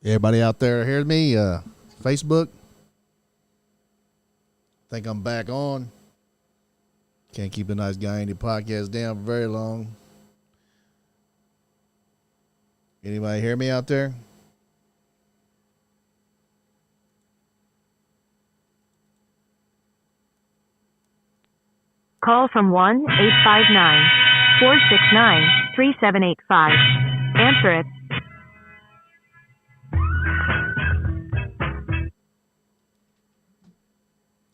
Everybody out there hear me? Facebook. Think I'm back on. Can't keep the Nice Guy Andy podcast down for very long. Anybody hear me out there? Call from 1-859-469-3785. Answer it.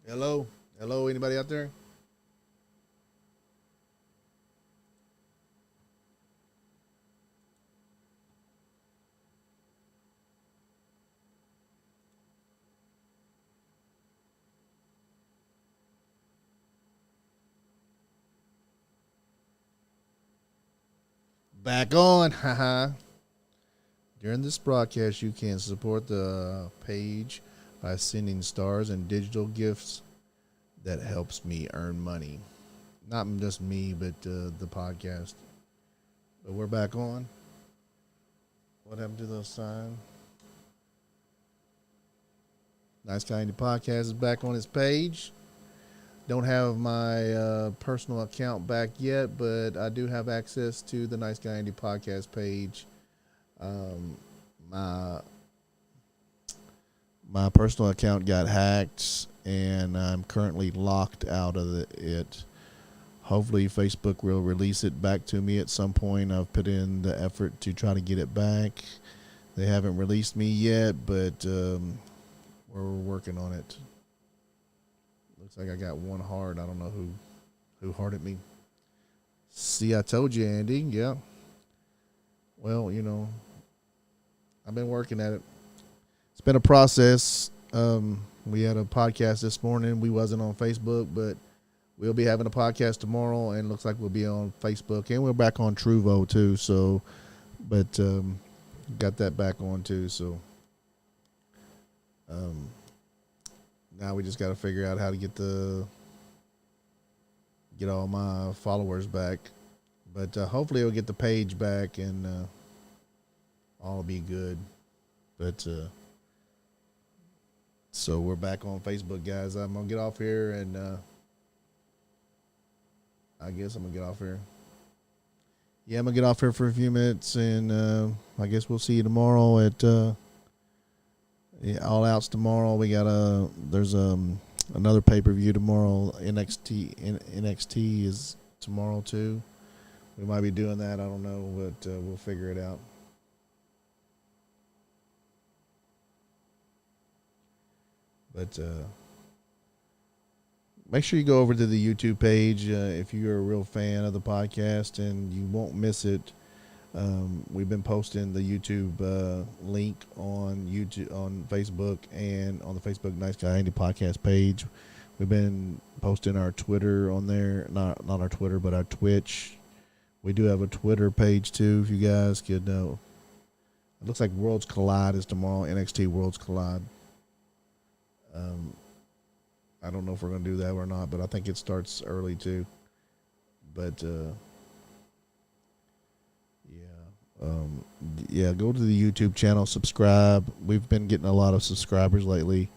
Hello? Hello, anybody out there? Back on. Haha. During this broadcast, you can support the page by sending stars and digital gifts. That helps me earn money. Not just me, but the podcast. But we're back on. What happened to those signs? Nice Guy Andy Podcast is back on his page. Don't have my personal account back yet, but I do have access to the Nice Guy Andy Podcast page. My personal account got hacked, and I'm currently locked out of it. Hopefully, Facebook will release it back to me at some point. I've put in the effort to try to get it back. They haven't released me yet, but we're working on it. Looks like I got one hard. I don't know who hearted me. See, I told you, Andy. Yeah. Well, I've been working at it. It's been a process. We had a podcast this morning. We wasn't on Facebook, but we'll be having a podcast tomorrow, and looks like we'll be on Facebook, and we're back on Truvo too. So, but got that back on too. So, now we just got to figure out how to get all my followers back. But hopefully, we'll get the page back, and all will be good. But so we're back on Facebook, guys. I'm gonna get off here, and I guess I'm gonna get off here. Yeah, I'm gonna get off here for a few minutes, and I guess we'll see you tomorrow at All Outs tomorrow. We got there's another pay-per-view tomorrow. NXT is tomorrow too. We might be doing that. I don't know, but we'll figure it out. But make sure you go over to the YouTube page if you're a real fan of the podcast, and you won't miss it. We've been posting the YouTube link on YouTube, on Facebook, and on the Facebook Nice Guy Andy Podcast page. We've been posting our Twitter on there, not our Twitter, but our Twitch. We do have a Twitter page too, if you guys could know. It looks like Worlds Collide is tomorrow. NXT Worlds Collide. I don't know if we're going to do that or not, but I think it starts early too. But yeah, go to the YouTube channel, subscribe. We've been getting a lot of subscribers lately.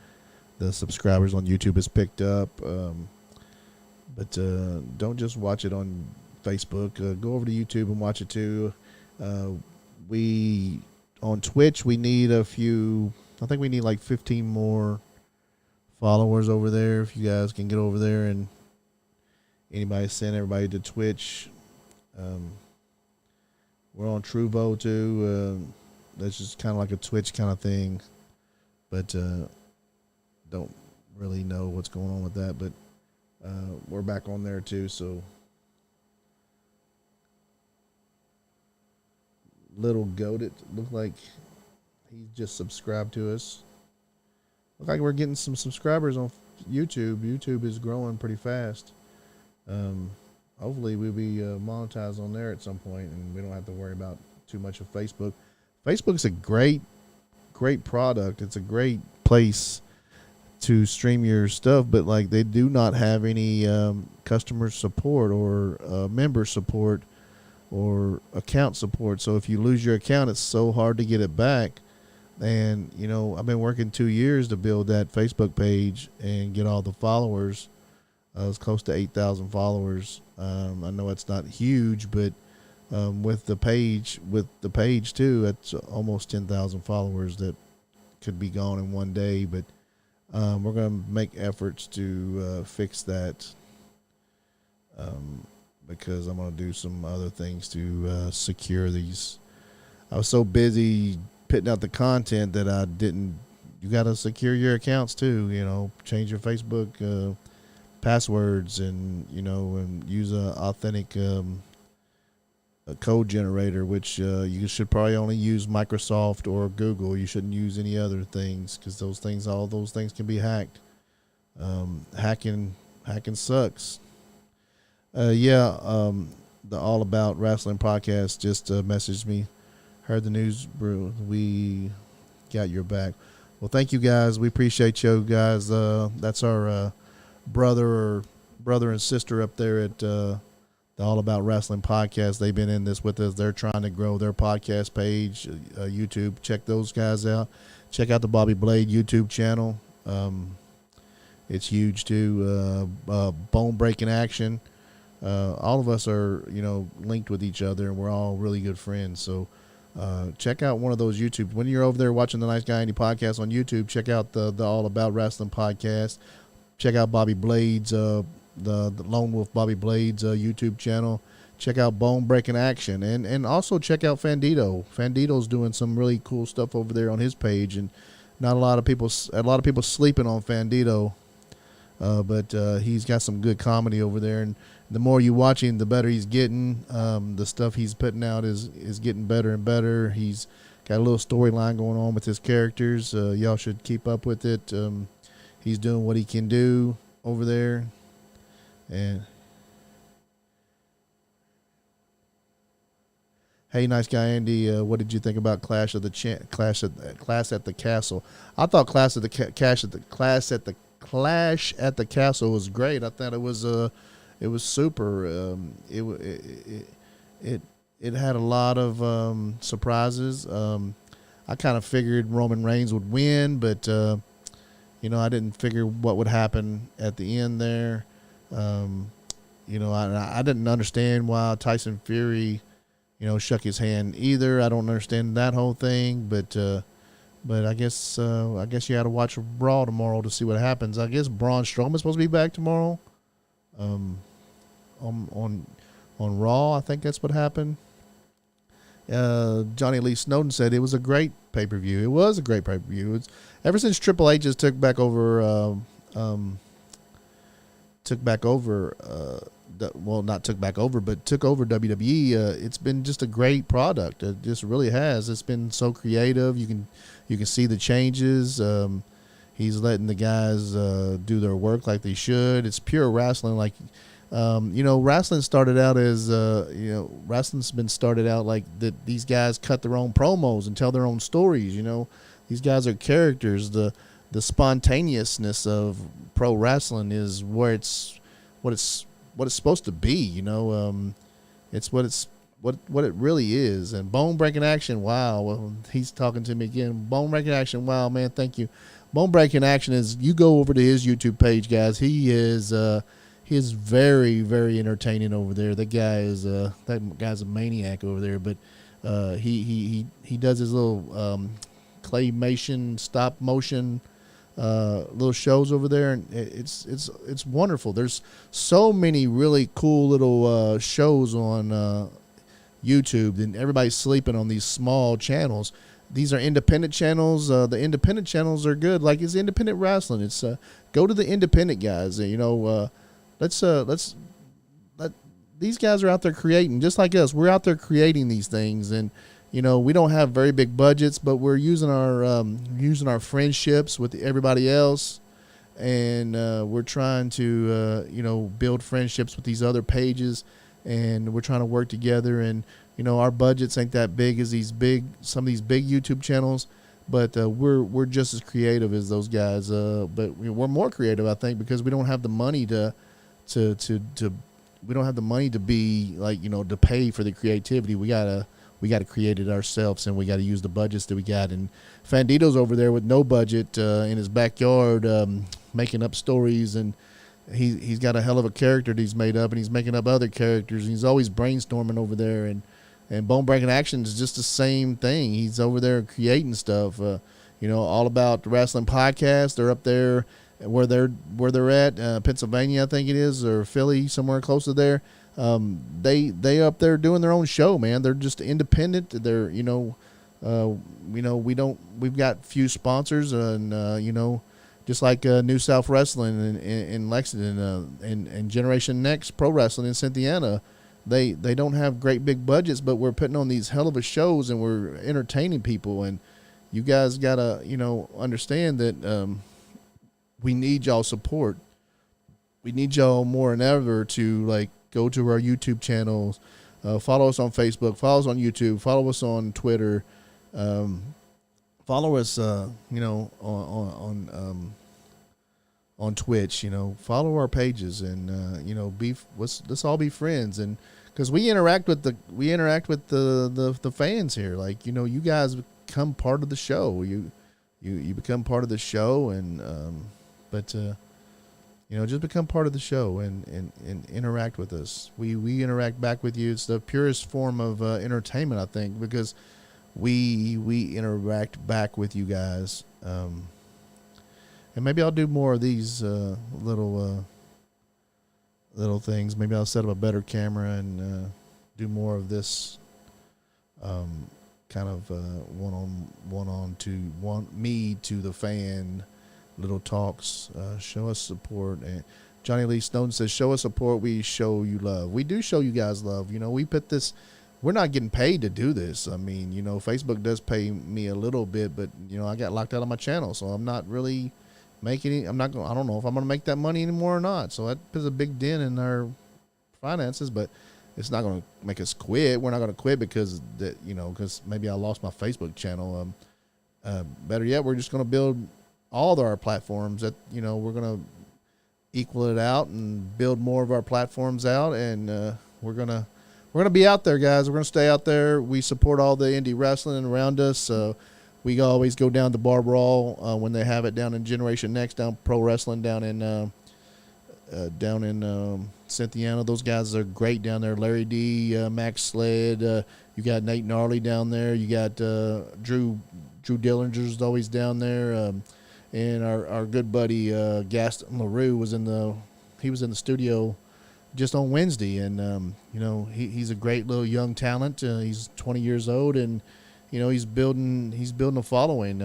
The subscribers on YouTube has picked up. But don't just watch it on Facebook. Go over to YouTube and watch it too. We on Twitch, we need a few. I think we need like 15 more followers over there. If you guys can get over there, and anybody send everybody to Twitch. We're on Truvo too. That's just kind of like a Twitch kind of thing, but don't really know what's going on with that. But we're back on there too. So Little Goated looked like he just subscribed to us. Look like we're getting some subscribers on YouTube. YouTube is growing pretty fast. Hopefully we'll be monetized on there at some point, and we don't have to worry about too much of Facebook. Facebook's a great product. It's a great place to stream your stuff, but like they do not have any customer support or member support or account support. So if you lose your account, it's so hard to get it back. And, I've been working 2 years to build that Facebook page and get all the followers. It's close to 8,000 followers. I know it's not huge, but with the page too, that's almost 10,000 followers that could be gone in one day. But we're going to make efforts to fix that because I'm going to do some other things to secure these. I was so busy putting out the content that I didn't. You got to secure your accounts too. Change your Facebook passwords and use a authentic a code generator, which you should probably only use Microsoft or Google. You shouldn't use any other things because all those things can be hacked. Hacking sucks. The All About Wrestling podcast just messaged me. Heard the news, bro. We got your back. Well, thank you guys. We appreciate you guys. That's our brother and sister up there at the All About Wrestling podcast. They've been in this with us. They're trying to grow their podcast page, YouTube. Check those guys out. Check out the Bobby Blade YouTube channel. It's huge too. Bone Breaking Action. All of us are, linked with each other, and we're all really good friends. So check out one of those YouTube. When you're over there watching the Nice Guy Andy podcast on YouTube, check out the All About Wrestling podcast. Check out Bobby Blade's, the Lone Wolf Bobby Blade's YouTube channel. Check out Bone Breaking Action, and also check out Fandito. Fandito's doing some really cool stuff over there on his page, and not a lot of people sleeping on Fandito, but he's got some good comedy over there, and the more you watch him, the better he's getting. The stuff he's putting out is getting better and better. He's got a little storyline going on with his characters. Y'all should keep up with it. He's doing what he can do over there. And hey, Nice Guy Andy, what did you think about Clash at the Castle? I thought Clash at the Castle was great. I thought it was super. It had a lot of surprises. I kind of figured Roman Reigns would win, but I didn't figure what would happen at the end there. I didn't understand why Tyson Fury, shook his hand either. I don't understand that whole thing, but I guess you got to watch Raw tomorrow to see what happens. I guess Braun Strowman's supposed to be back tomorrow. On Raw, I think that's what happened. Johnny Lee Snowden said it was a great pay-per-view. It was a great pay-per-view. It's ever since Triple H just took back over WWE. It's been just a great product. It just really has. It's been so creative. You can see the changes. He's letting the guys do their work like they should. It's pure wrestling. Like, wrestling started out as, wrestling's been started out like that. These guys cut their own promos and tell their own stories. These guys are characters. The spontaneousness of pro wrestling is what it's supposed to be. It's what it really is. And Bone Breaking Action, wow. Well, he's talking to me again. Bone Breaking Action, wow, man, thank you. Bone Breaking Action is, you go over to his YouTube page, guys. He is very, very entertaining over there. That guy's a maniac over there. But he does his little claymation, stop motion little shows over there, and it's wonderful. There's so many really cool little shows on YouTube, and everybody's sleeping on these small channels. These are independent channels. The independent channels are good. Like, it's independent wrestling. It's go to the independent guys. Let's let these guys are out there creating, just like us. We're out there creating these things, and we don't have very big budgets, but we're using our friendships with everybody else, and we're trying to build friendships with these other pages, and we're trying to work together. And our budgets ain't that big as some of these big YouTube channels, but we're just as creative as those guys. But we're more creative, I think, because we don't have the money to be like, to pay for the creativity. We gotta we got to create it ourselves, and we got to use the budgets that we got. And Fandito's over there with no budget in his backyard, making up stories, and he's got a hell of a character that he's made up, and he's making up other characters, and he's always brainstorming over there. And Bone Breaking Action is just the same thing. He's over there creating stuff. All About the Wrestling Podcast. They're up there where they're at, Pennsylvania, I think it is, or Philly, somewhere close to there. They up there doing their own show, man. They're just independent. They're we've got few sponsors, and just like New South Wrestling in Lexington, and Generation Next Pro Wrestling in Cynthiana. They don't have great big budgets, but we're putting on these hell of a shows, and we're entertaining people. And you guys gotta understand that we need y'all support. We need y'all more than ever to go to our YouTube channels, follow us on Facebook, follow us on YouTube, follow us on Twitter, follow us on Twitch. Follow our pages, and let's all be friends. And because we interact with the fans here, you guys become part of the show. You become part of the show, and just become part of the show and interact with us. We interact back with you. It's the purest form of entertainment, I think, because we interact back with you guys. And maybe I'll do more of these little things. Maybe I'll set up a better camera and do more of this kind of one me to the fan little talks. Show us support. And Johnny Lee Stone says, show us support, we show you love. We do show you guys love. We put this, we're not getting paid to do this. I mean, Facebook does pay me a little bit, but I got locked out of my channel, so I'm not really making it. I don't know if I'm going to make that money anymore or not. So that puts a big dent in our finances, but it's not going to make us quit. We're not going to quit because maybe I lost my Facebook channel. Better yet, we're just going to build all of our platforms that, we're going to equal it out and build more of our platforms out. And we're going to be out there, guys. We're going to stay out there. We support all the indie wrestling around us. We always go down to Bar Brawl when they have it down in Generation Next, down Pro Wrestling down in Cynthiana. Those guys are great down there. Larry D, Max Sled. You got Nate Gnarly down there. You got Drew Dillinger's always down there. And our good buddy Gaston LaRue was in the studio just on Wednesday, and he's a great little young talent. He's 20 years old, and he's building a following.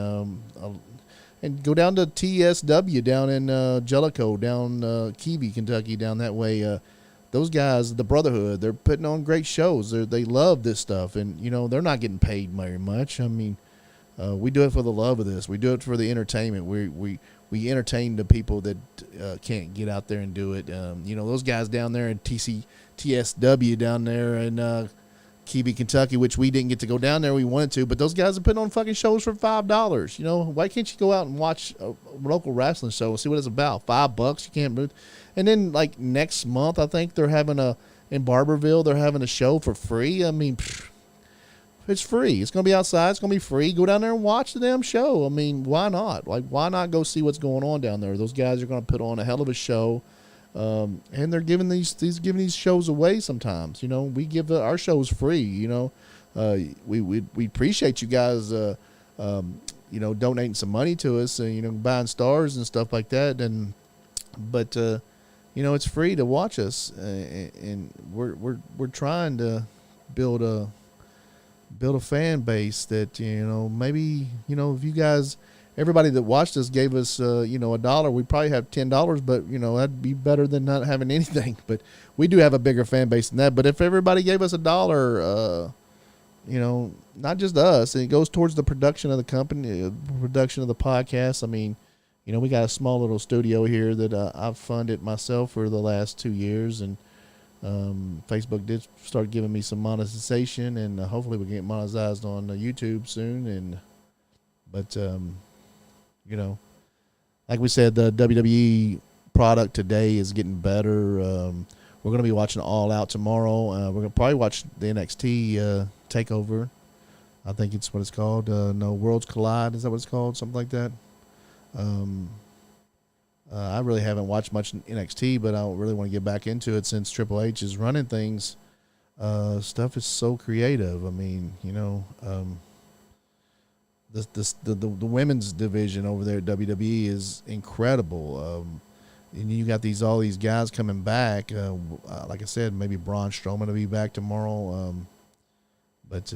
And go down to TSW down in Jellicoe, down Keavy, Kentucky, down that way. Those guys, the Brotherhood, they're putting on great shows. They love this stuff, and they're not getting paid very much. I mean, we do it for the love of this. We do it for the entertainment. We entertain the people that can't get out there and do it. Those guys down there in TSW down there in Keavy, Kentucky, which we didn't get to go down there. We wanted to, but those guys are putting on fucking shows for $5. Why can't you go out and watch a local wrestling show and see what it's about? $5, you can't move. And then next month, I think they're having in Barberville, they're having a show for free. I mean, it's free. It's going to be outside. It's going to be free. Go down there and watch the damn show. I mean, why not? Why not go see what's going on down there? Those guys are going to put on a hell of a show. And they're giving these shows away sometimes. We give our shows free. We appreciate you guys, donating some money to us, buying stars and stuff like that. But it's free to watch us, and we're trying to build a fan base that maybe if you guys. Everybody that watched us gave us, $1. We'd probably have $10, but, that'd be better than not having anything. But we do have a bigger fan base than that. But if everybody gave us $1, not just us, it goes towards the production of the company, production of the podcast. I mean, we got a small little studio here that I've funded myself for the last 2 years. And Facebook did start giving me some monetization, and hopefully we get monetized on YouTube soon. But like we said, the WWE product today is getting better. we're gonna be watching All Out tomorrow. We're gonna probably watch the NXT Takeover. I think it's what it's called. No, Worlds Collide. Is that what it's called? Something like that. I really haven't watched much NXT, but I really want to get back into it since Triple H is running things. Stuff is so creative. I mean, the women's division over there at WWE is incredible. And you got all these guys coming back. Like I said, maybe Braun Strowman will be back tomorrow. But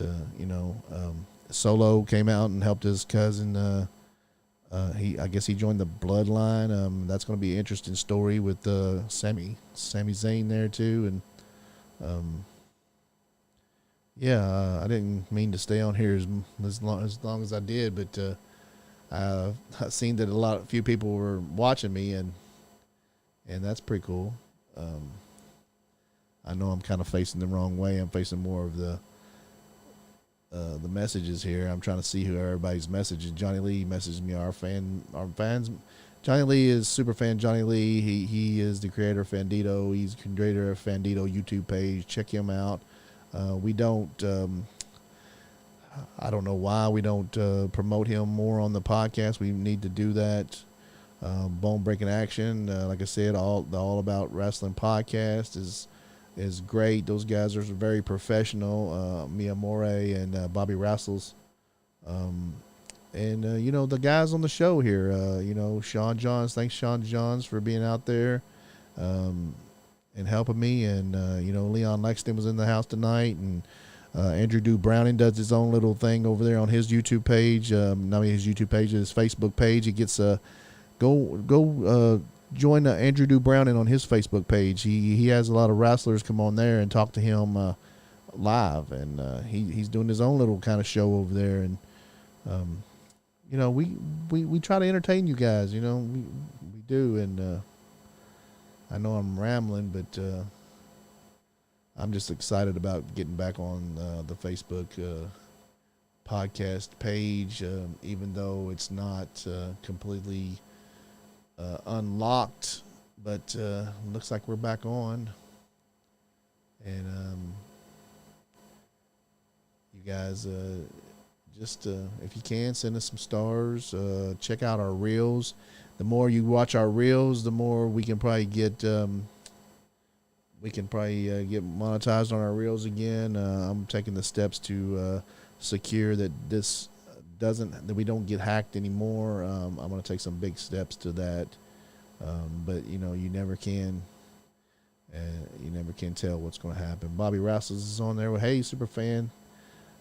Solo came out and helped his cousin. I guess he joined the Bloodline. That's going to be an interesting story with Sami Zayn there too. And I didn't mean to stay on here as long as I did, but I've seen that a few people were watching me, and that's pretty cool. I know I'm kind of facing the wrong way. I'm facing more of the messages here. I'm trying to see who everybody's messaging. Johnny Lee messaged me. Our fans. Johnny Lee is super fan. Johnny Lee. He is the creator of Fandito. He's the creator of Fandito YouTube page. Check him out. We don't. I don't know why we don't promote him more on the podcast. We need to do that. Bone Breaking Action. Like I said, the All About Wrestling podcast is great. Those guys are very professional. Mia Moray and Bobby Rassels. And the guys on the show here, Sean Johns. Thanks, Sean Johns, for being out there and helping me. And, Leon Lexington was in the house tonight. And Andrew Dew Browning does his own little thing over there on his YouTube page. His YouTube page, his Facebook page. He gets go join Andrew Dew Browning on his Facebook page. He has a lot of wrestlers come on there and talk to him live. And he's doing his own little kind of show over there. And, we try to entertain you guys, we do. And I know I'm rambling, but I'm just excited about getting back on the Facebook podcast page, even though it's not completely unlocked, but looks like we're back on. And you guys just if you can, send us some stars. Check out our reels. The more you watch our reels, the more we can probably get monetized on our reels again. I'm taking the steps to secure that that we don't get hacked anymore. I'm going to take some big steps to that. But you never can. You never can tell what's going to happen. Bobby Rassels is on there. Well, hey, super fan.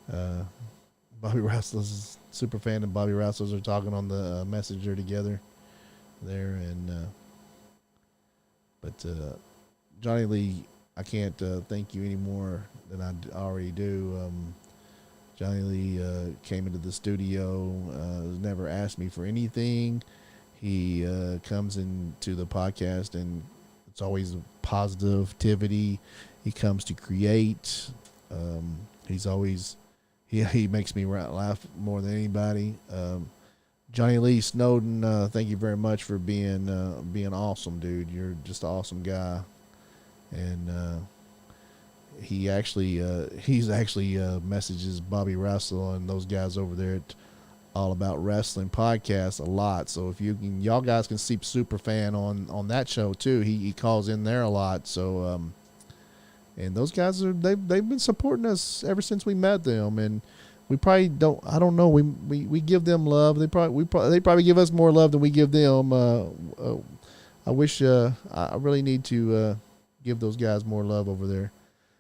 Bobby Rassels, super fan, and Bobby Rassels are talking on the messenger together there. And but Johnny Lee, I can't thank you any more than I already do. Johnny Lee came into the studio, never asked me for anything. He comes into the podcast, and it's always positivity. He comes to create. He's always he makes me laugh more than anybody. Johnny Lee Snowden, thank you very much for being awesome, dude. You're just an awesome guy. And he's actually messages Bobby Russell and those guys over there at All About Wrestling podcast a lot. So if y'all guys can see Superfan on that show too. He calls in there a lot. So and those guys they've been supporting us ever since we met them. And we probably don't. I don't know. We give them love. They probably give us more love than we give them. I wish. I really need to give those guys more love over there.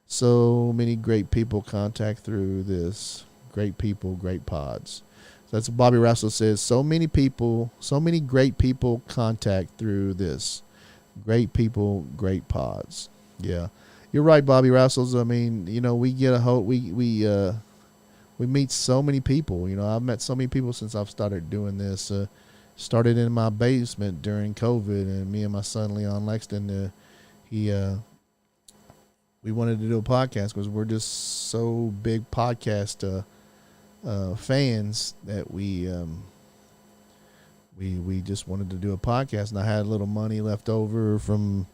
So many great people contact through this. Great people, great pods. So that's what Bobby Russell says. So many great people contact through this. Great people, great pods. Yeah, you're right, Bobby Russell. I mean, we get we meet so many people. I've met so many people since I've started doing this. Started in my basement during COVID, and me and my son Leon Lexington, we wanted to do a podcast because we're just so big podcast fans that we just wanted to do a podcast. And I had a little money left over from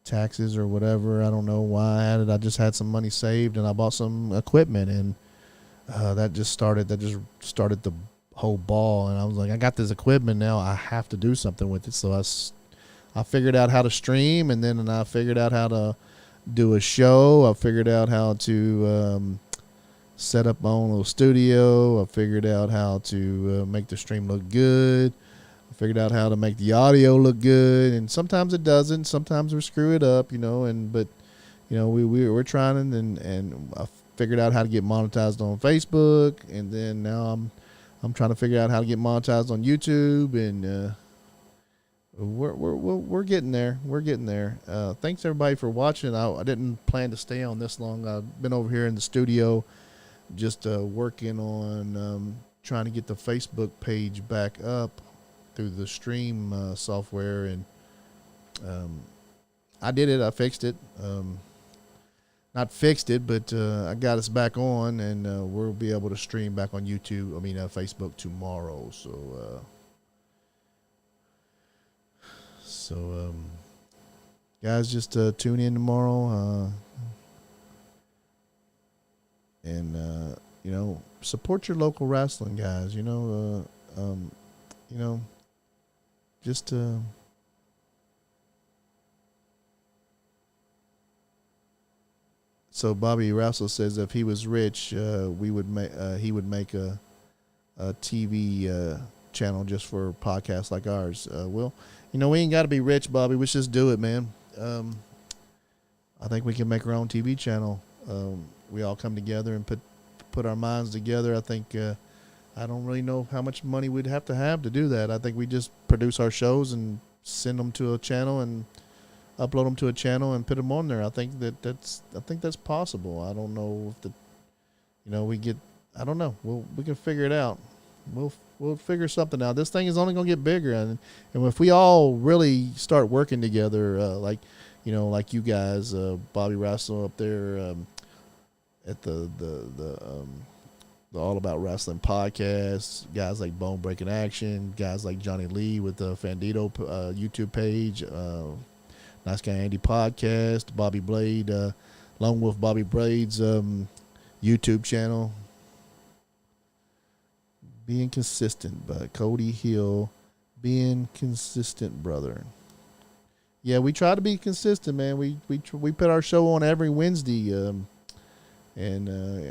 taxes or whatever. I don't know why I had it. I just had some money saved and I bought some equipment, and that just started the whole ball. And I was like, I got this equipment now. I have to do something with it. So I figured out how to stream, and then I figured out how to do a show. I figured out how to set up my own little studio. I figured out how to make the stream look good. I figured out how to make the audio look good, and sometimes it doesn't. Sometimes we screw it up, but we're trying, and I figured out how to get monetized on Facebook, and then now I'm trying to figure out how to get monetized on YouTube, and we're getting there. We're getting there. Thanks everybody for watching. I didn't plan to stay on this long. I've been over here in the studio, just working on trying to get the Facebook page back up through the stream software, and I did it. I fixed it. Not fixed it, but I got us back on, and we'll be able to stream back on YouTube. Facebook tomorrow. So guys, just tune in tomorrow, and support your local wrestling guys. Just so Bobby Russell says if he was rich, he would make a TV channel just for podcasts like ours. We ain't got to be rich, Bobby. Let's just do it, man. I think we can make our own TV channel. We all come together and put our minds together. I think I don't really know how much money we'd have to do that. I think we just produce our shows and send them to a channel and upload them to a channel and put them on there. I think that's possible. I don't know if I don't know. We can figure it out. We'll figure something out. This thing is only going to get bigger, and if we all really start working together, like you guys, Bobby Russell up there at the All About Wrestling podcast, guys like Bone Breaking Action, guys like Johnny Lee with the Fandito YouTube page, Nice Guy Andy podcast, Bobby Blade, Lone Wolf Bobby Blade's YouTube channel. Being consistent, but Cody Hill, being consistent, brother. Yeah, we try to be consistent, man. We put our show on every Wednesday, and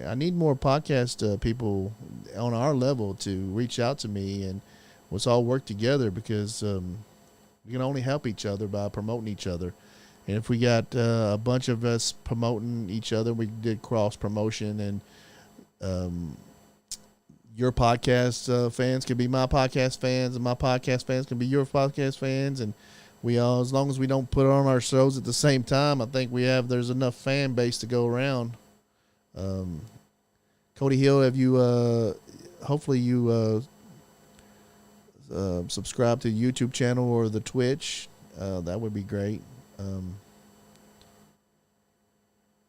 I need more podcast people on our level to reach out to me, and let's all work together, because we can only help each other by promoting each other. And if we got a bunch of us promoting each other, we did cross promotion, and your podcast fans can be my podcast fans, and my podcast fans can be your podcast fans, and we all, as long as we don't put on our shows at the same time, I think there's enough fan base to go around. Cody Hill, have you hopefully you subscribe to the YouTube channel or the Twitch? That would be great.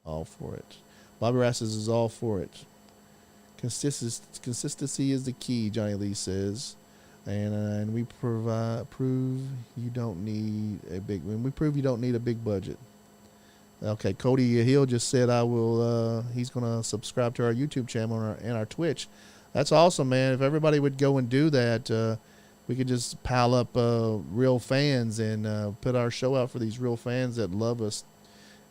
All for it. Bobby Rasses is all for it. Consistency is the key, Johnny Lee says, and we prove you don't need a big. When we prove you don't need a big budget. Okay, Cody Hill just said he's gonna subscribe to our YouTube channel and our Twitch. That's awesome, man. If everybody would go and do that, we could just pile up real fans and put our show out for these real fans that love us,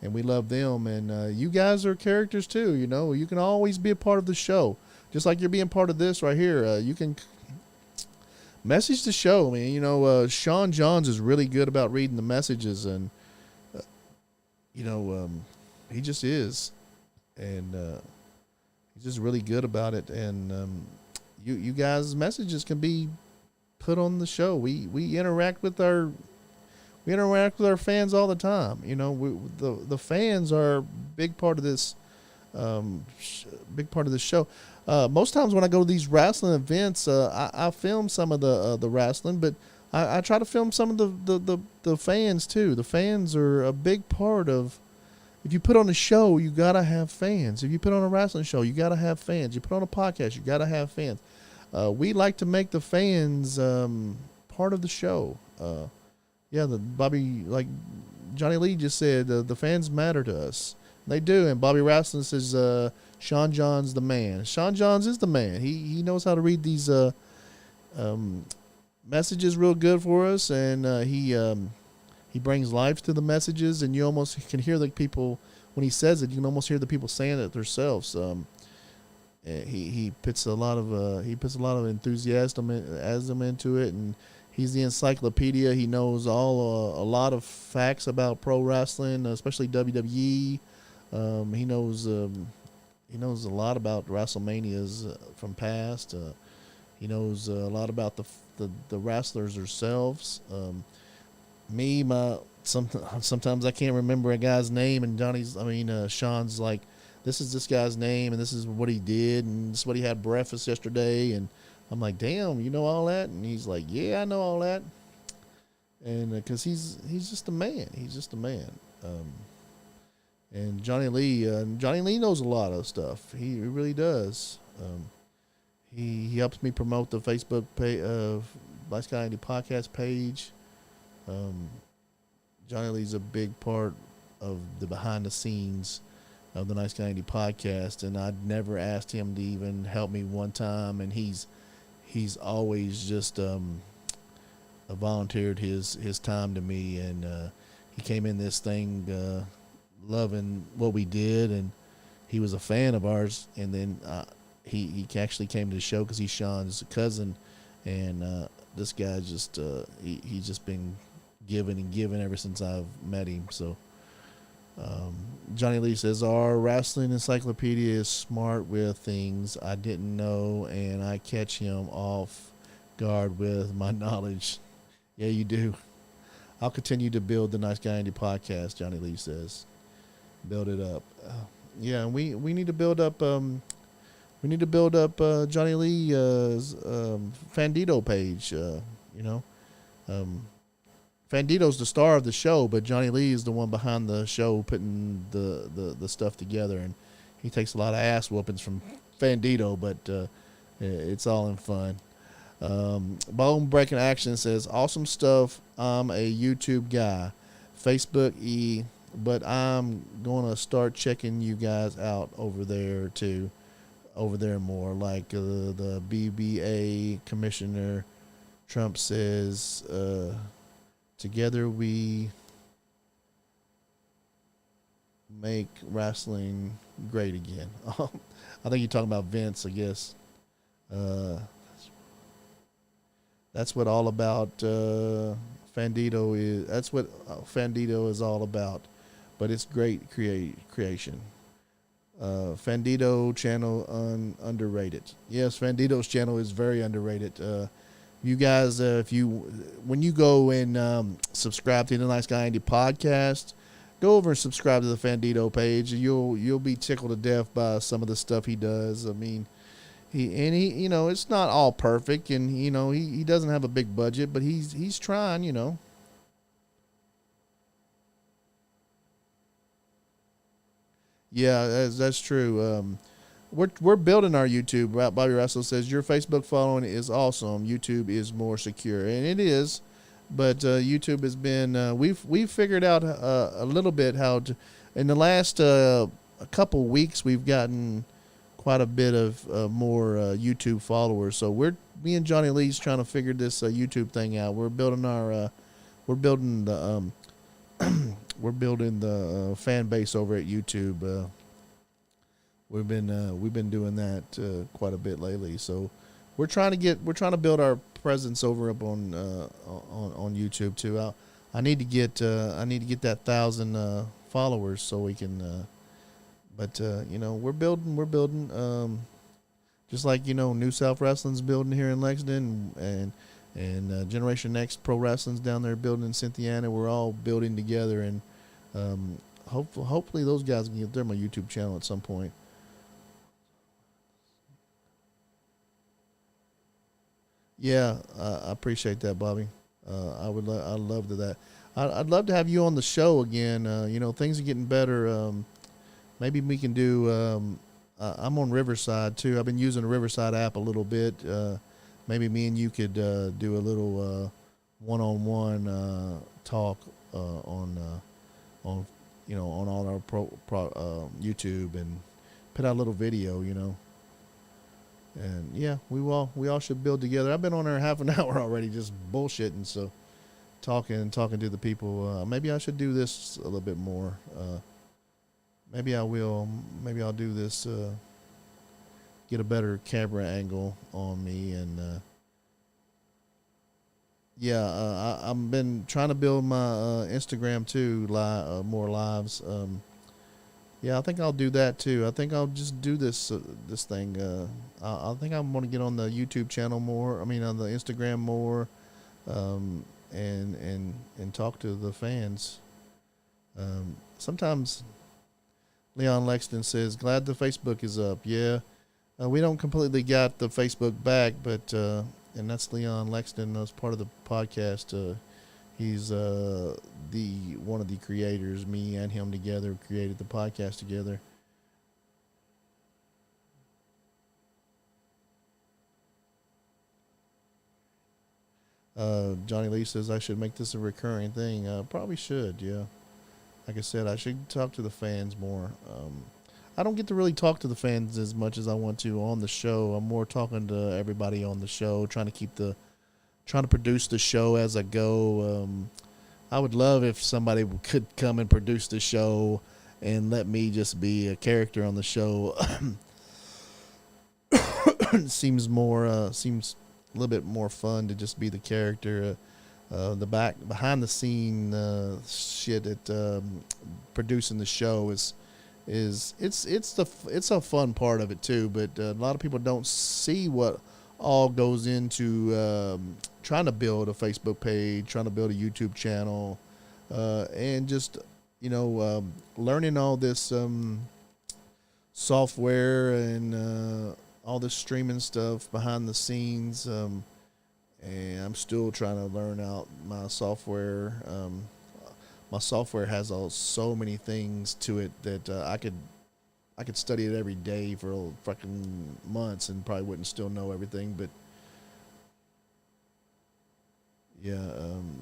and we love them. And you guys are characters too. You can always be a part of the show, just like you're being part of this right here. You can message the show, man. Sean Johns is really good about reading the messages, and he just is, and he's just really good about it. And you guys' messages can be put on the show. We interact with our fans all the time. The fans are a big part of this show. Most times when I go to these wrestling events, I film some of the wrestling, but I try to film some of the fans too. The fans are a big part of. If you put on a show, you gotta have fans. If you put on a wrestling show, you gotta have fans. You put on a podcast, you gotta have fans. We like to make the fans part of the show. The Bobby, like Johnny Lee just said the fans matter to us. They do. And Bobby Wrestling says Sean Johns the man. Sean Johns is the man. He knows how to read these messages real good for us, and he brings life to the messages, and you almost can hear the people when he says it. You can almost hear the people saying it themselves. He puts a lot of enthusiasm into it, and he's the encyclopedia. He knows a lot of facts about pro wrestling, especially WWE. He knows a lot about WrestleManias from past. He knows a lot about the wrestlers themselves. Sometimes I can't remember a guy's name, and Sean's like, this is this guy's name, and this is what he did, and this is what he had breakfast yesterday, and I'm like, damn, you know all that? And he's like, yeah, I know all that, and because he's just a man, and Johnny Lee knows a lot of stuff. He really does. He helps me promote the Facebook page of NiceGuyAndy Podcast page. Johnny Lee's a big part of the behind the scenes of the NiceGuyAndy Podcast, and I'd never asked him to even help me one time, and he's always just volunteered his time to me, and he came in this thing loving what we did, and he was a fan of ours, and then he actually came to the show because he's Sean's cousin, and this guy just he's just been giving ever since I've met him. So Johnny Lee says, our wrestling encyclopedia is smart with things I didn't know, and I catch him off guard with my knowledge. Yeah, you do. I'll continue to build the NiceGuyAndy Podcast, Johnny Lee says. Build it up. Yeah, we need to build up Johnny Lee's Fandito page. Fandito's the star of the show, but Johnny Lee is the one behind the show putting the stuff together, and he takes a lot of ass whoopings from Fandito, but it's all in fun. Bone Breaking Action says, awesome stuff. I'm a YouTube guy, Facebook but I'm gonna start checking you guys out over there too. Over there more, like the BBA Commissioner Trump says, together we make wrestling great again. I think you're talking about Vince, I guess. That's what all about Fandito is. That's what Fandito is all about. But it's great creation. Fandito channel underrated. Yes, Fandito's channel is very underrated. You guys, when you go and subscribe to the NiceGuyAndy Podcast, go over and subscribe to the Fandito page. You'll be tickled to death by some of the stuff he does. I mean, he it's not all perfect, and he doesn't have a big budget, but he's trying. Yeah, that's true. We're building our YouTube. Bobby Russell says your Facebook following is awesome. YouTube is more secure, and it is. But YouTube has been we've figured out a little bit how to. In the last a couple weeks, we've gotten quite a bit of more YouTube followers. So me and Johnny Lee's trying to figure this YouTube thing out. We're building the fan base over at YouTube. We've been doing that quite a bit lately. So we're trying to build our presence over up on YouTube too. I need to get that 1,000 followers so we can. But we're building. Just like New South Wrestling's building here in Lexington, and Generation X Pro Wrestling's down there building in Cynthiana. We're all building together, and hopefully those guys can get their my YouTube channel at some point. Yeah, I appreciate that, Bobby. I'd love that. I'd love to have you on the show again. Things are getting better. Maybe we can do. I'm on Riverside too. I've been using the Riverside app a little bit. Maybe me and you could do a little one-on-one talk on on on all our YouTube and put out a little video, And yeah, we all should build together. I've been on there half an hour already, just bullshitting. So talking to the people. Maybe I should do this a little bit more. Maybe I will. Maybe I'll do this. Get a better camera angle on me, and I've been trying to build my Instagram too. More lives. Yeah, I think I'll do that too. I think I'll just do this thing. I think I'm going to get on the YouTube channel more. I mean, on the Instagram more, and talk to the fans. Sometimes Leon Lexington says, "Glad the Facebook is up." Yeah, we don't completely got the Facebook back, but and that's Leon Lexington as part of the podcast. He's one of the creators. Me and him together created the podcast together. Johnny Lee says I should make this a recurring thing. Probably should, yeah. Like I said, I should talk to the fans more. I don't get to really talk to the fans as much as I want to on the show. I'm more talking to everybody on the show, trying to produce the show as I go. I would love if somebody could come and produce the show and let me just be a character on the show. Seems a little bit more fun to just be the character. The behind the scene shit at producing the show is it's a fun part of it too. But a lot of people don't see what all goes into trying to build a Facebook page, trying to build a YouTube channel, and just learning all this software and all this streaming stuff behind the scenes. And I'm still trying to learn out my software. My software has so many things to it that I could study it every day for fucking months and probably wouldn't still know everything. But yeah,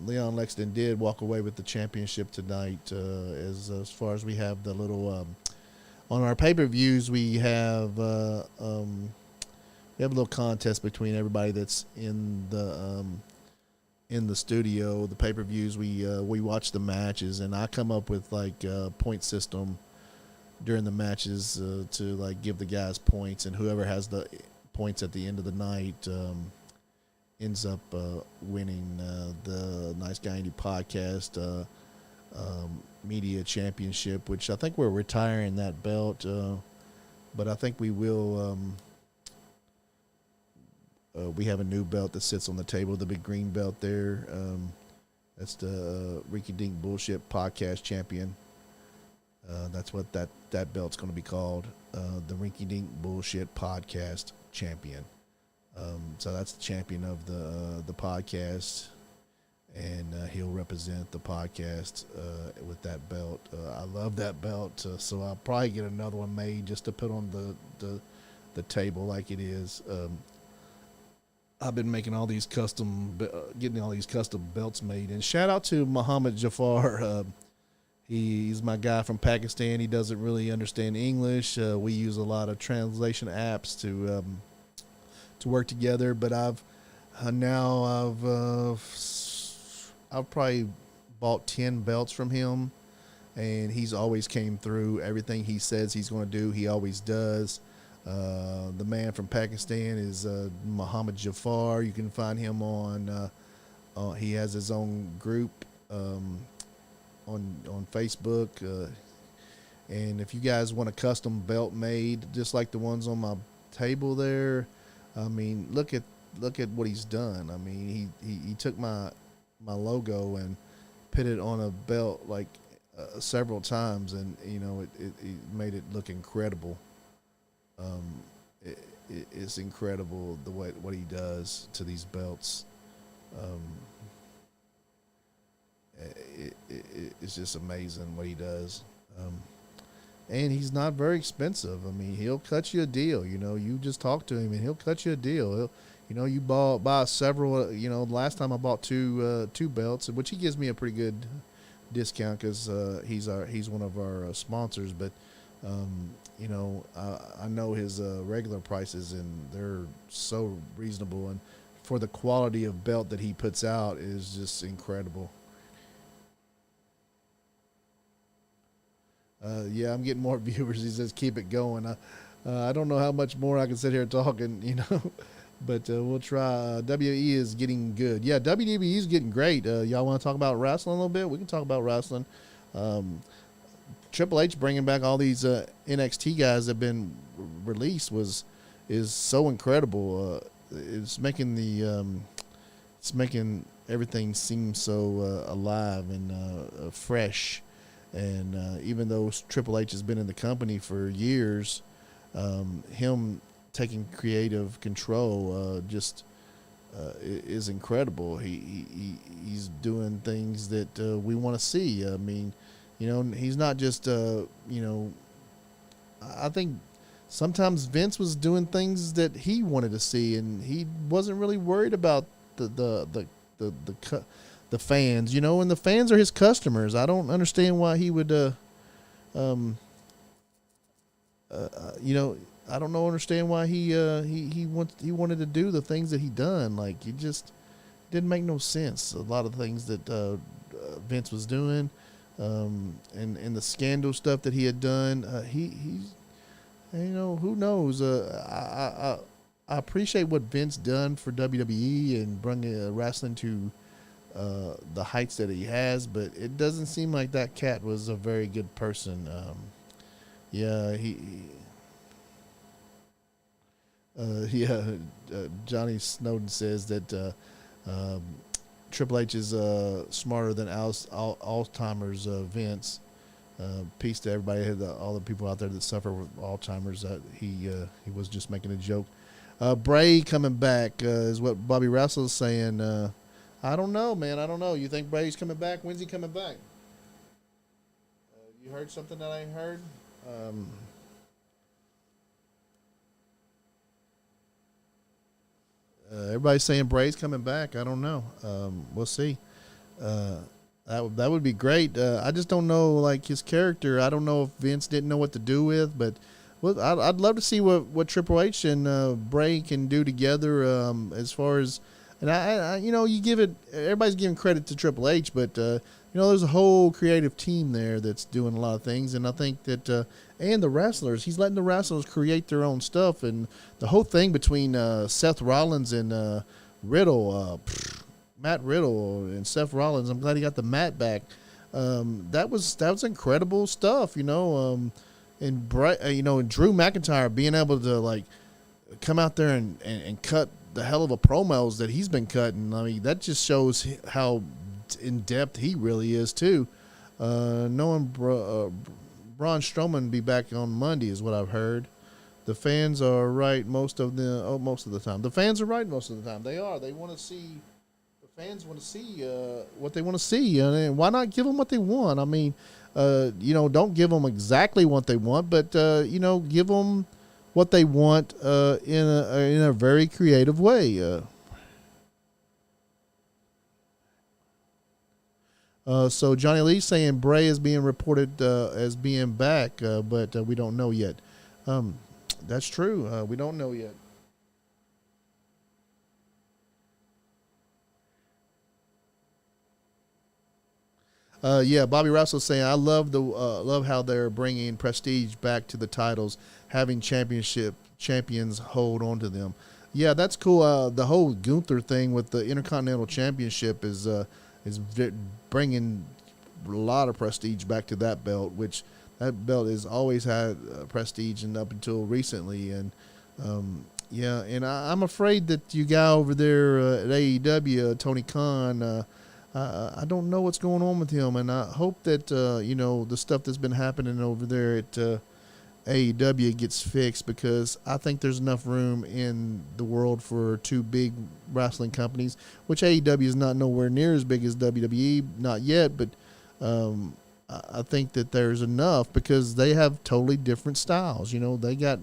Leon Lexington did walk away with the championship tonight. As far as we have the little on our pay-per-views, we have a little contest between everybody that's in the studio. The pay-per-views, we watch the matches, and I come up with like a point system during the matches to like give the guys points, and whoever has the points at the end of the night ends up winning the Nice Guy Andy Podcast Media Championship, which I think we're retiring that belt, but I think we will. We have a new belt that sits on the table, the big green belt there. That's the Rinky Dink Bullshit Podcast Champion. That's what that belt's going to be called, the Rinky Dink Bullshit Podcast Champion. So that's the champion of the podcast, and he'll represent the podcast with that belt. I love that belt, so I'll probably get another one made just to put on the table like it is. I've been making getting all these custom belts made, and shout out to Muhammad Jafar. He's my guy from Pakistan. He doesn't really understand English. We use a lot of translation apps to work together. But I've probably bought 10 belts from him, and he's always came through. Everything he says he's going to do, he always does. The man from Pakistan is Muhammad Jafar. You can find him on. He has his own group on Facebook. And if you guys want a custom belt made, just like the ones on my table there, I mean, look at what he's done. I mean, he took my logo and put it on a belt like several times, and it made it look incredible. It's incredible what he does to these belts. It's just amazing what he does. And he's not very expensive. I mean, he'll cut you a deal. You just talk to him and he'll cut you a deal. You buy several. Last time I bought two belts, which he gives me a pretty good discount because he's one of our sponsors. But I know his regular prices, and they're so reasonable, and for the quality of belt that he puts out is just incredible. Yeah, I'm getting more viewers. He says, "Keep it going." I don't know how much more I can sit here talking, but we'll try. WWE is getting good. Yeah, WWE is getting great. Y'all want to talk about wrestling a little bit? We can talk about wrestling. Um, Triple H bringing back all these NXT guys that have been released is so incredible. It's making everything seem so alive and fresh. And even though Triple H has been in the company for years, him taking creative control is incredible. He's doing things that we want to see. I mean, he's not just I think sometimes Vince was doing things that he wanted to see, and he wasn't really worried about the fans, and the fans are his customers. I don't understand why he would, um, I don't know, understand why he wanted to do the things that he done. Like, it just didn't make no sense. A lot of things that Vince was doing, and the scandal stuff that he had done. He's, who knows? I appreciate what Vince done for WWE and bringing wrestling to the heights that he has, but it doesn't seem like that cat was a very good person. Yeah, Johnny Snowden says that Triple H is smarter than Alzheimer's Vince. Peace to everybody, all the people out there that suffer with Alzheimer's. He was just making a joke. Bray coming back is what Bobby Russell is saying. I don't know, man. I don't know. You think Bray's coming back? When's he coming back? You heard something that I ain't heard? Everybody's saying Bray's coming back. I don't know. We'll see. That would be great. I just don't know, like, his character. I don't know if Vince didn't know what to do with, but I'd love to see what Triple H and Bray can do together as far as. And I you give it. Everybody's giving credit to Triple H, but there's a whole creative team there that's doing a lot of things, and I think that and the wrestlers, he's letting the wrestlers create their own stuff, and the whole thing between Seth Rollins and Riddle, Matt Riddle and Seth Rollins. I'm glad he got the mat back. That was incredible stuff, and and Drew McIntyre being able to, like, come out there and cut the hell of a promos that he's been cutting. I mean, that just shows how in depth he really is too. Knowing Braun Strowman be back on Monday is what I've heard. The fans are right most of the time. The fans are right most of the time. They are. They want to see. The fans want to see what they want to see, and why not give them what they want? I mean, don't give them exactly what they want, but give them what they want in a very creative way. So Johnny Lee's saying Bray is being reported as being back, but we don't know yet. That's true. We don't know yet. Bobby Russell saying, I love how they're bringing prestige back to the titles, having champions hold on to them. Yeah, that's cool. The whole Gunther thing with the Intercontinental Championship is bringing a lot of prestige back to that belt, which that belt has always had prestige and up until recently. And I'm afraid that you guy over there at AEW, Tony Khan. I don't know what's going on with him, and I hope that the stuff that's been happening over there at AEW gets fixed, because I think there's enough room in the world for two big wrestling companies, which AEW is not nowhere near as big as WWE, not yet, but I think that there's enough because they have totally different styles. They got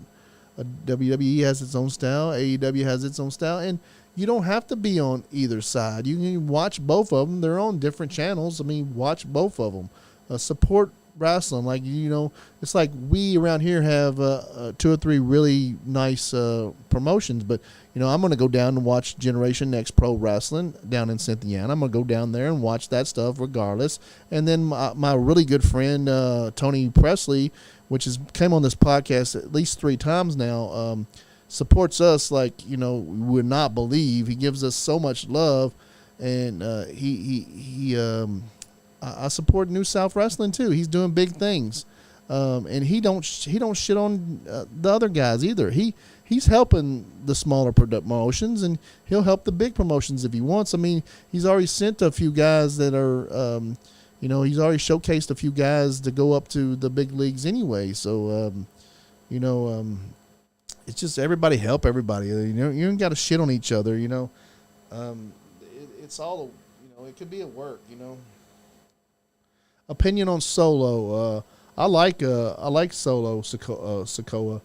WWE has its own style, AEW has its own style, and you don't have to be on either side. You can watch both of them. They're on different channels. I mean, watch both of them. Support wrestling. Like, it's like we around here have 2 or 3 really nice promotions, but I'm going to go down and watch Generation Next Pro Wrestling down in Cynthiana. I'm going to go down there and watch that stuff regardless. And then my really good friend Tony Presley, which came on this podcast at least 3 times now, supports us like you would not believe. He gives us so much love, and I support New South Wrestling too. He's doing big things, and he don't shit on the other guys either. He's helping the smaller promotions, and he'll help the big promotions if he wants. I mean, he's already sent a few guys that are, he's already showcased a few guys to go up to the big leagues anyway. So, it's just everybody help everybody. You ain't got to shit on each other. It's all it could be a work. Opinion on Solo. I like Solo Sikoa.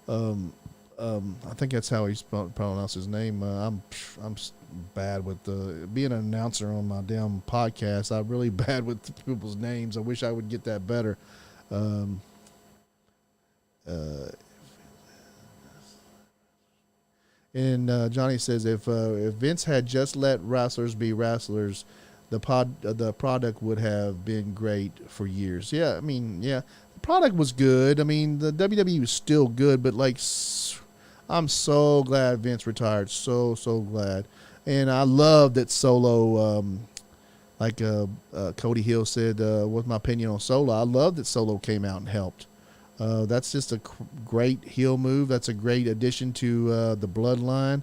I think that's how he's pronounced his name. I'm bad with being an announcer on my damn podcast. I'm really bad with people's names. I wish I would get that better. And Johnny says if Vince had just let wrestlers be wrestlers, the product would have been great for years. Yeah, I mean, the product was good. I mean, the WWE was still good, but I'm so glad Vince retired. So glad, and I love that Solo. Cody Hill said, what's my opinion on Solo? I love that Solo came out and helped. That's just a great heel move. That's a great addition to the bloodline.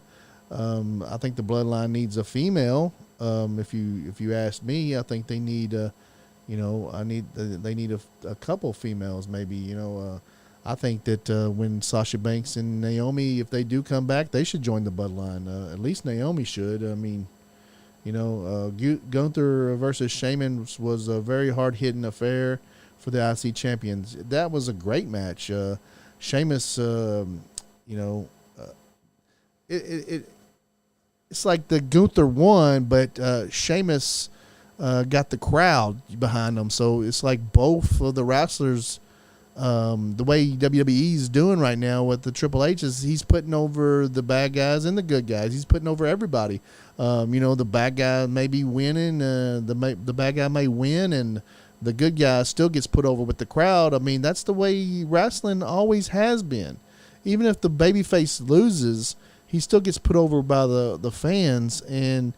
I think the bloodline needs a female. If you ask me, I think they need they need a couple females maybe. I think that when Sasha Banks and Naomi, if they do come back, they should join the bloodline. At least Naomi should. I mean, Gunther versus Sheamus was a very hard hitting affair for the IC champions. That was a great match. Sheamus, it's like the Gunther won, but Sheamus got the crowd behind them. So it's like both of the wrestlers, the way WWE's doing right now with the Triple H is he's putting over the bad guys and the good guys. He's putting over everybody. The bad guy may be winning. The bad guy may win, and the good guy still gets put over with the crowd. I mean, that's the way wrestling always has been. Even if the babyface loses, he still gets put over by the fans, and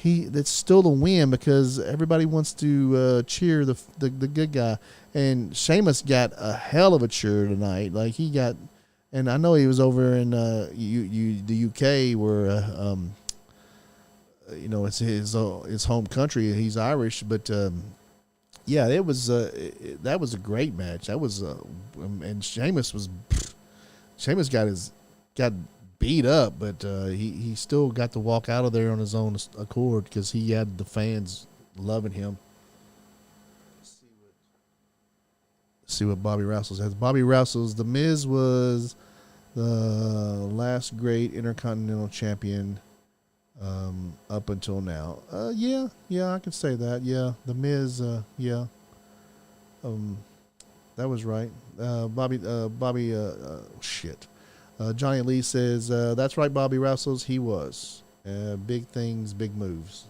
that's still the win because everybody wants to cheer the good guy. And Sheamus got a hell of a cheer tonight. Like he got, and I know he was over in the UK where it's his home country. He's Irish, but. It was that was a great match. That was and Sheamus got beat up, but he still got to walk out of there on his own accord because he had the fans loving him. Let's see what Bobby Roussel's has. Bobby Roussel's The Miz was the last great Intercontinental Champion up until now. I can say that. Yeah, The Miz. That was right. Johnny Lee says that's right. Bobby Roussel's. He was big things, big moves.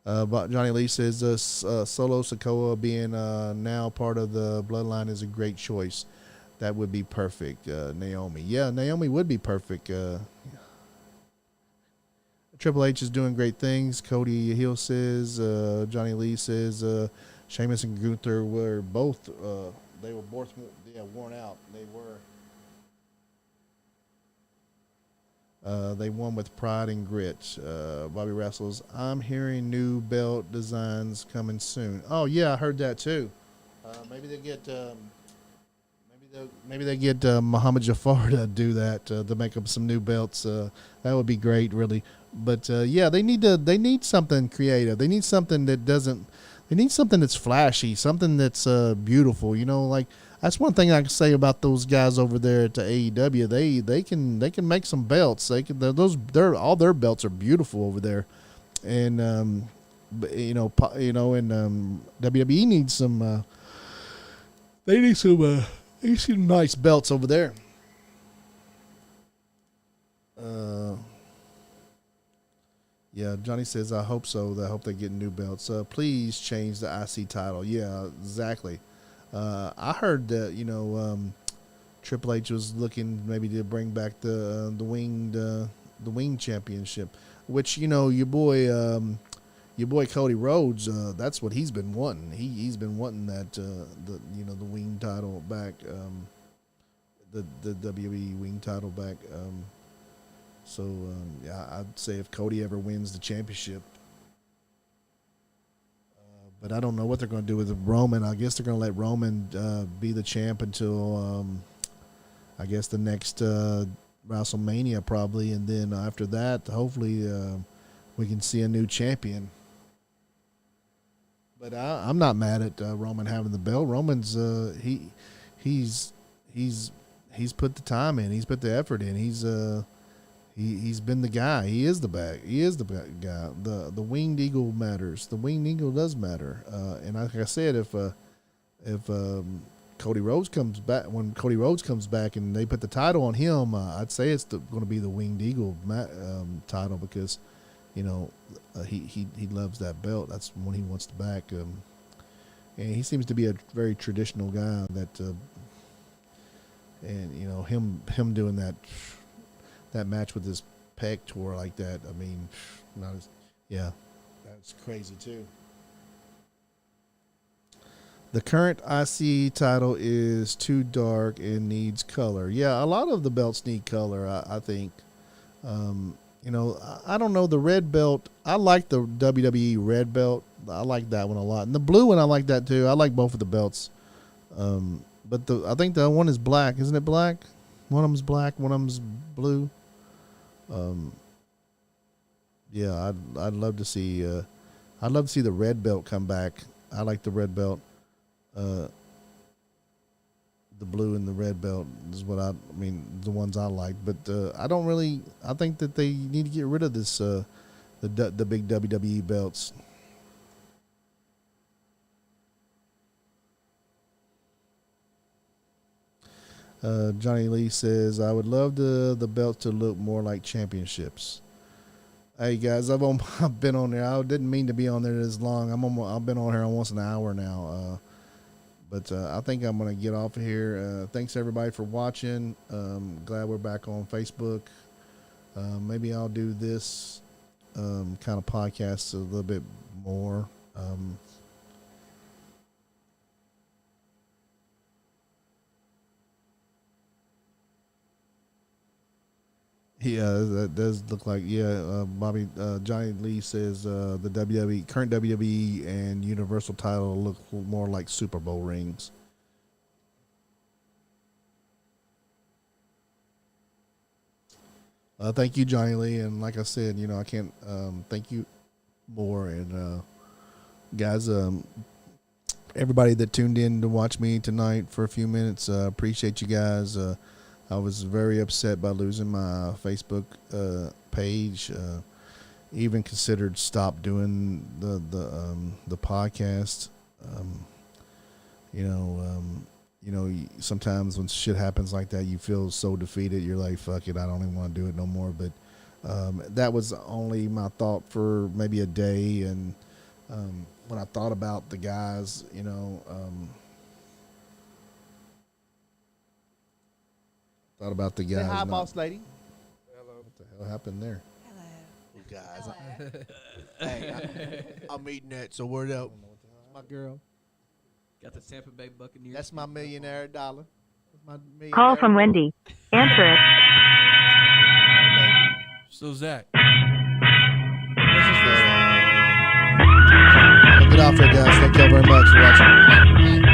But Johnny Lee says Solo Sikoa being now part of the bloodline is a great choice. That would be perfect. Naomi. Yeah, Naomi would be perfect. Triple H is doing great things. Cody Hill says, Johnny Lee says, Sheamus and Gunther were both, they were both worn out. They won with pride and grit. Bobby Roussel's, I'm hearing new belt designs coming soon. Oh yeah, I heard that too. Maybe they get Muhammad Jafar to do that to make up some new belts. That would be great, really. But they need something creative. They need something that doesn't. It needs something that's flashy, something that's beautiful. You know, like that's one thing I can say about those guys over there at the AEW. They can make some belts. They're all their belts are beautiful over there, and and WWE needs some. They need some nice belts over there. Yeah, Johnny says, I hope so. I hope they get new belts. Please change the IC title. Yeah, exactly. I heard that, Triple H was looking maybe to bring back the winged championship, which, your boy Cody Rhodes, that's what he's been wanting. He's been wanting that, the wing title back, the WWE wing title back. So, I'd say if Cody ever wins the championship, but I don't know what they're going to do with Roman. I guess they're going to let Roman be the champ until, I guess, the next WrestleMania probably. And then after that, hopefully we can see a new champion. But I'm not mad at Roman having the belt. Roman's he's put the time in. He's put the effort in. He's been the guy. He is the guy. The winged eagle matters. The winged eagle does matter. And like I said, if Cody Rhodes comes back, when Cody Rhodes comes back and they put the title on him, I'd say it's going to be the winged eagle title because, he loves that belt. That's when he wants to back. And he seems to be a very traditional guy. Him doing that match with his pec tore like that. I mean, that's crazy too. The current IC title is too dark and needs color. Yeah, a lot of the belts need color, I think. I don't know, the red belt. I like the WWE red belt. I like that one a lot. And the blue one, I like that too. I like both of the belts. But I think the one is black. Isn't it black? One of them's black, one of them's blue. I'd love to see the red belt come back. I like the red belt. The blue and the red belt is what the ones I like. But I think that they need to get rid of this the big WWE belts. Johnny Lee says, I would love the belt to look more like championships. Hey guys, I've been on there. I didn't mean to be on there this long. I've been on here almost an hour now. But I think I'm going to get off of here. Thanks everybody for watching. Glad we're back on Facebook. Maybe I'll do this kind of podcast a little bit more. Yeah, that does look like, Bobby, Johnny Lee says the current WWE and Universal title look more like Super Bowl rings. Thank you, Johnny Lee. And like I said, I can't thank you more. And guys, everybody that tuned in to watch me tonight for a few minutes, appreciate you guys. I was very upset by losing my Facebook page. Even considered stop doing the podcast. Sometimes when shit happens like that, you feel so defeated. You're like, fuck it, I don't even want to do it no more. But that was only my thought for maybe a day. And when I thought about the guys, thought about the guys. Say hi, boss lady. Hello. What the hell happened there? Hello. Hey, I'm eating that, so word up. That's my girl. Got the Tampa Bay Buccaneers. That's my millionaire dollar. Call from Wendy. Answer it. So Zach. Get off there, guys. Thank you all very much for watching.